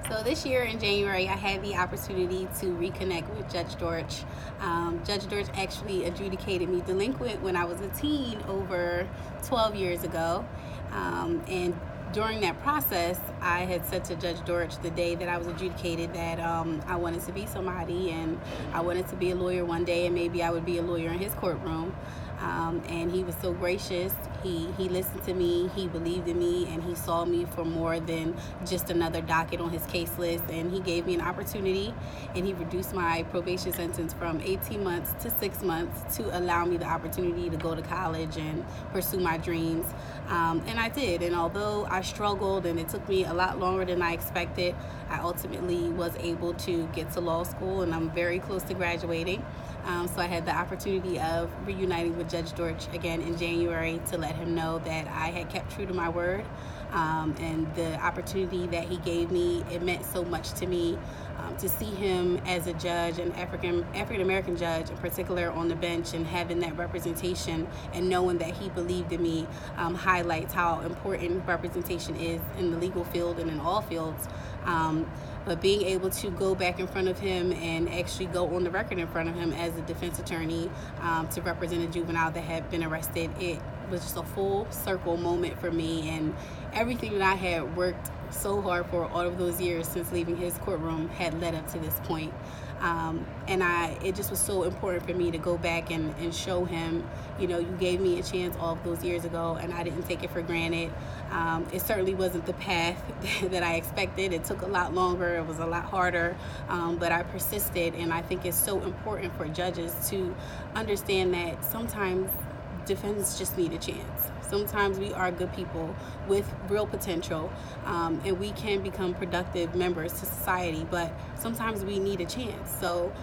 So this year in January, I had the opportunity to reconnect with Judge Dorch. Judge Dorch actually adjudicated me delinquent when I was a teen over 12 years ago. And during that process, I had said to Judge Dorch the day that I was adjudicated that I wanted to be somebody and I wanted to be a lawyer one day, and maybe I would be a lawyer in his courtroom. And he was so gracious. He listened to me, he believed in me, and he saw me for more than just another docket on his case list. And he gave me an opportunity, and he reduced my probation sentence from 18 months to 6 months to allow me the opportunity to go to college and pursue my dreams. And I did. And although I struggled and it took me a lot longer than I expected, I ultimately was able to get to law school, and I'm very close to graduating. So I had the opportunity of reuniting with Judge Dorch again in January to let him know that I had kept true to my word. And the opportunity that he gave me, it meant so much to me. To see him as a judge, an African American judge in particular, on the bench and having that representation and knowing that he believed in me highlights how important representation is in the legal field and in all fields. But being able to go back in front of him and actually go on the record in front of him as a defense attorney to represent a juvenile that had been arrested, it was just a full circle moment for me, and everything that I had worked so hard for all of those years since leaving his courtroom had led up to this point. It just was so important for me to go back and show him, you gave me a chance all of those years ago, and I didn't take it for granted. It certainly wasn't the path that I expected. It took a lot longer. It was a lot harder, but I persisted, and I think it's so important for judges to understand that sometimes defendants just need a chance. Sometimes we are good people with real potential, and we can become productive members to society, but sometimes we need a chance. So